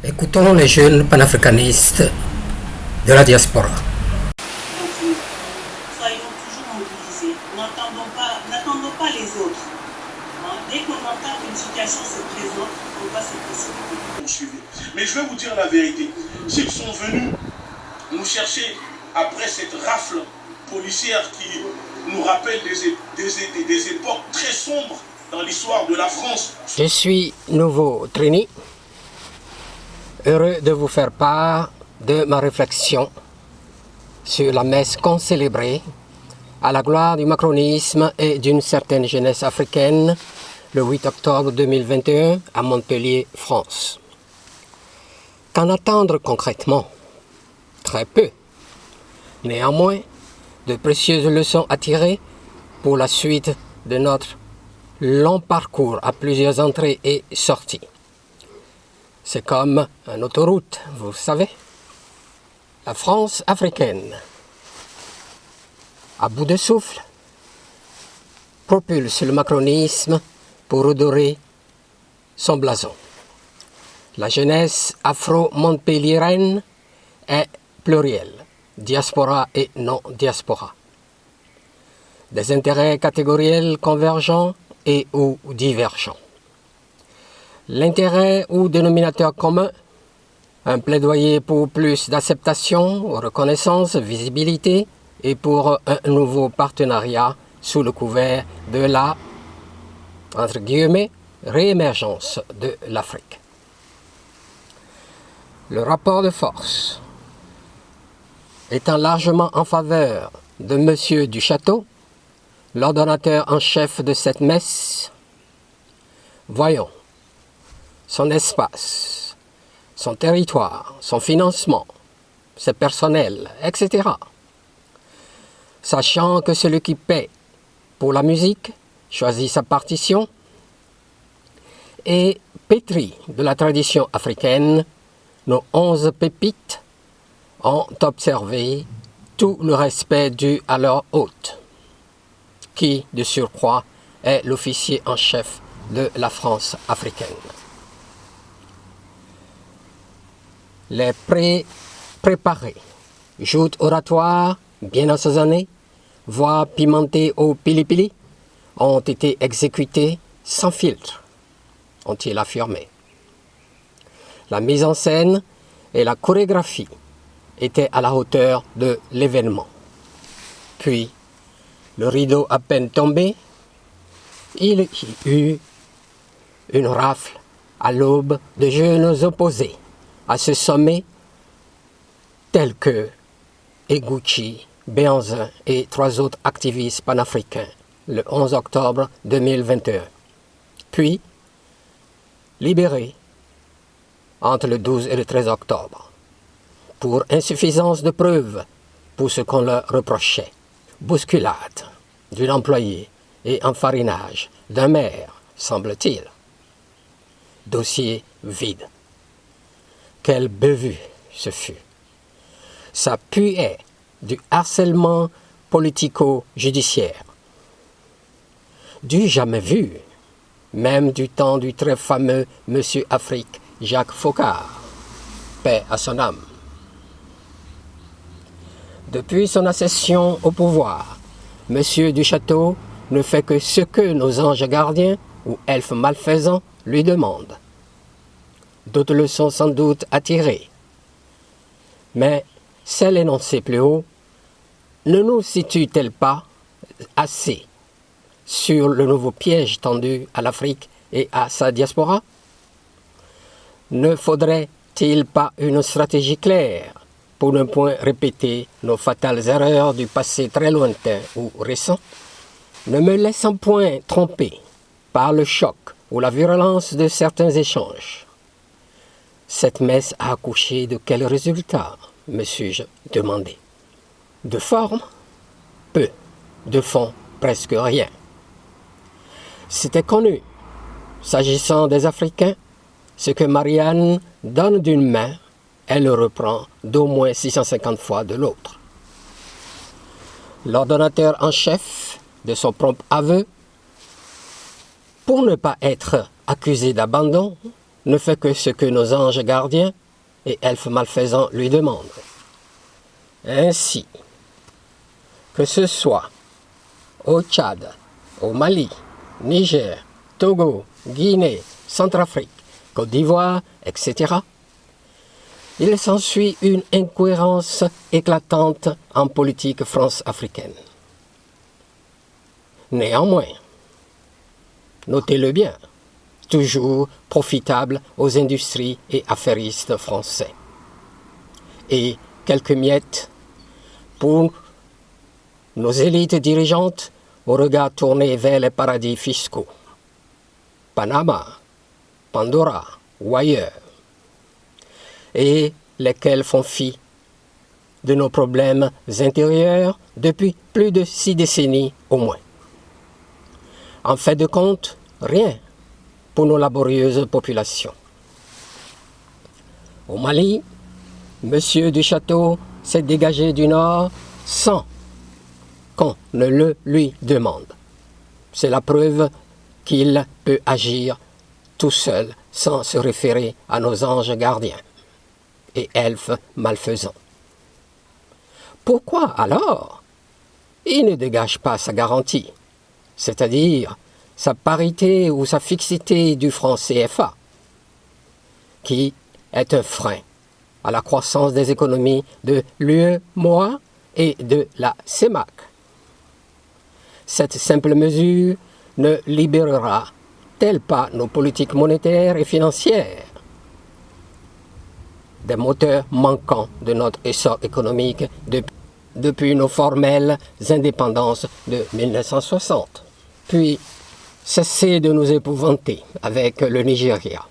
Écoutons les jeunes panafricanistes de la diaspora. Soyons toujours mobilisés. N'attendons pas les autres. Dès qu'on entend qu'une situation se présente, on va se précipiter. Mais je vais vous dire la vérité. S'ils sont venus nous chercher après cette rafle policière qui nous rappelle des époques très sombres dans l'histoire de la France. Je suis Nouveau Trini, heureux de vous faire part de ma réflexion sur la messe concélébrée à la gloire du macronisme et d'une certaine jeunesse africaine le 8 octobre 2021 à Montpellier, France. Qu'en attendre concrètement? Très peu. Néanmoins, de précieuses leçons à tirer pour la suite de notre long parcours à plusieurs entrées et sorties. C'est comme une autoroute, vous savez. La France africaine, à bout de souffle, propulse le macronisme pour redorer son blason. La jeunesse afro-montpelliéraine est plurielle, diaspora et non-diaspora. Des intérêts catégoriels convergents et ou divergents. L'intérêt ou dénominateur commun, un plaidoyer pour plus d'acceptation, reconnaissance, visibilité et pour un nouveau partenariat sous le couvert de la, entre guillemets, réémergence de l'Afrique. Le rapport de force étant largement en faveur de M. Duchâteau, l'ordonnateur en chef de cette messe, voyons son espace, son territoire, son financement, ses personnels, etc. Sachant que celui qui paie pour la musique choisit sa partition et pétri de la tradition africaine, nos 11 pépites ont observé tout le respect dû à leur hôte, qui, de surcroît, est l'officier en chef de la France africaine. Les préparés, joutes oratoires bien assaisonnées, voix pimentées au pili-pili, ont été exécutés sans filtre, ont-ils affirmé. La mise en scène et la chorégraphie étaient à la hauteur de l'événement. Puis, le rideau à peine tombé, il y eut une rafle à l'aube de jeunes opposés à ce sommet, tels que Eguchi, Béanzin et 3 autres activistes panafricains, le 11 octobre 2021. Puis, libérés entre le 12 et le 13 octobre, pour insuffisance de preuves pour ce qu'on leur reprochait. Bousculade d'une employée et enfarinage d'un maire, semble-t-il. Dossier vide. Quelle bévue ce fut. Ça puait du harcèlement politico-judiciaire. Du jamais vu, même du temps du très fameux Monsieur Afrique Jacques Faucard, paix à son âme. Depuis son accession au pouvoir, M. Duchâteau ne fait que ce que nos anges gardiens ou elfes malfaisants lui demandent. D'autres leçons sans doute à tirer. Mais celle énoncée plus haut ne nous situe-t-elle pas assez sur le nouveau piège tendu à l'Afrique et à sa diaspora? Ne faudrait-il pas une stratégie claire pour ne point répéter nos fatales erreurs du passé très lointain ou récent, ne me laissant point tromper par le choc ou la virulence de certains échanges? Cette messe a accouché de quels résultats, me suis-je demandé? De forme? Peu. De fond? Presque rien. C'était connu, s'agissant des Africains, ce que Marianne donne d'une main, elle le reprend d'au moins 650 fois de l'autre. L'ordonnateur en chef, de son propre aveu, pour ne pas être accusé d'abandon, ne fait que ce que nos anges gardiens et elfes malfaisants lui demandent. Ainsi, que ce soit au Tchad, au Mali, Niger, Togo, Guinée, Centrafrique, Côte d'Ivoire, etc., il s'ensuit une incohérence éclatante en politique france-africaine. Néanmoins, notez-le bien, toujours profitable aux industries et affairistes français. Et quelques miettes pour nos élites dirigeantes au regard tourné vers les paradis fiscaux. Panama, Pandora ou ailleurs, et lesquels font fi de nos problèmes intérieurs depuis plus de 6 décennies au moins. En fait de compte, rien pour nos laborieuses populations. Au Mali, M. Duchâteau s'est dégagé du Nord sans qu'on ne le lui demande. C'est la preuve qu'il peut agir tout seul sans se référer à nos anges gardiens et elfes malfaisants. Pourquoi alors il ne dégage pas sa garantie, c'est-à-dire sa parité ou sa fixité du franc CFA, qui est un frein à la croissance des économies de l'UEMOA et de la CEMAC. Cette simple mesure ne libérera-t-elle pas nos politiques monétaires et financières des moteurs manquants de notre essor économique depuis nos formelles indépendances de 1960? Puis, cessez de nous épouvanter avec le Nigeria.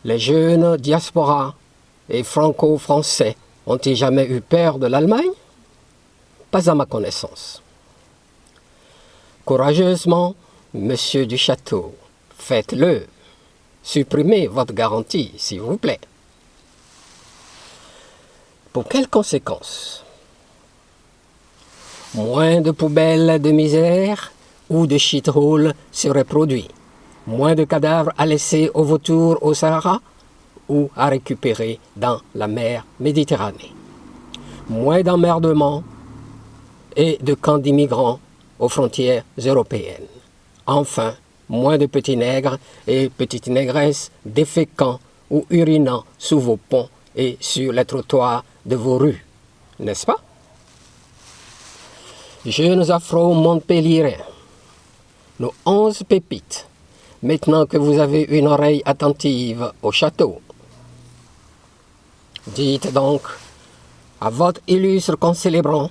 Les jeunes diasporas et franco-français ont-ils jamais eu peur de l'Allemagne? Pas à ma connaissance. Courageusement, Monsieur Duchâteau, faites-le. Supprimez votre garantie, s'il vous plaît. Pour quelles conséquences? Moins de poubelles de misère ou de shit-hole seraient produits. Moins de cadavres à laisser aux vautours au Sahara ou à récupérer dans la mer Méditerranée. Moins d'emmerdements et de camps d'immigrants aux frontières européennes. Enfin, moins de petits nègres et petites négresses déféquant ou urinant sous vos ponts et sur les trottoirs de vos rues, n'est-ce pas? Jeunes afro-montpelliérains, nos 11 pépites, maintenant que vous avez une oreille attentive au château, dites donc à votre illustre concélébrant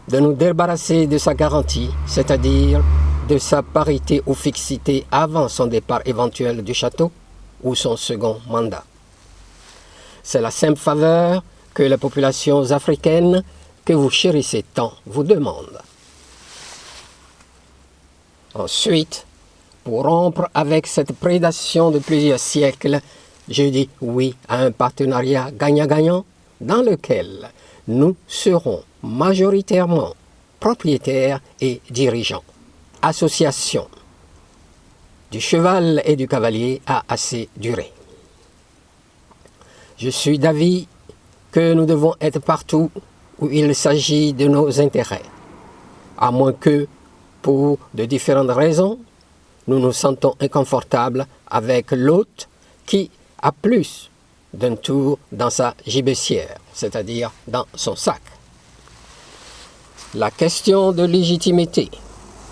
de nous débarrasser de sa garantie, c'est-à-dire de sa parité ou fixité avant son départ éventuel du château ou son second mandat. C'est la simple faveur que les populations africaines que vous chérissez tant vous demandent. Ensuite, pour rompre avec cette prédation de plusieurs siècles, je dis oui à un partenariat gagnant-gagnant dans lequel nous serons majoritairement propriétaires et dirigeants. Association du cheval et du cavalier a assez duré. Je suis d'avis que nous devons être partout où il s'agit de nos intérêts, à moins que, pour de différentes raisons, nous nous sentons inconfortables avec l'hôte qui a plus d'un tour dans sa gibecière, c'est-à-dire dans son sac. La question de légitimité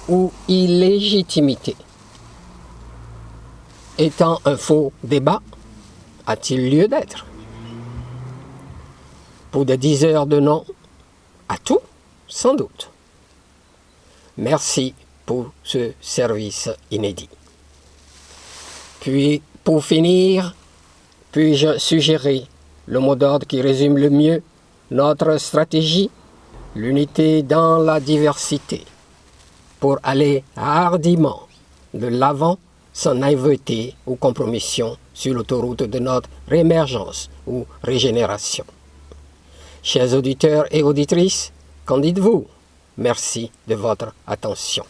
ou illégitimité étant un faux débat, a-t-il lieu d'être? Pour des diseurs de non, à tout, sans doute. Merci pour ce service inédit. Puis, pour finir, puis-je suggérer le mot d'ordre qui résume le mieux notre stratégie, l'unité dans la diversité, pour aller hardiment de l'avant sans naïveté ou compromission sur l'autoroute de notre réémergence ou régénération. Chers auditeurs et auditrices, qu'en dites-vous? Merci de votre attention.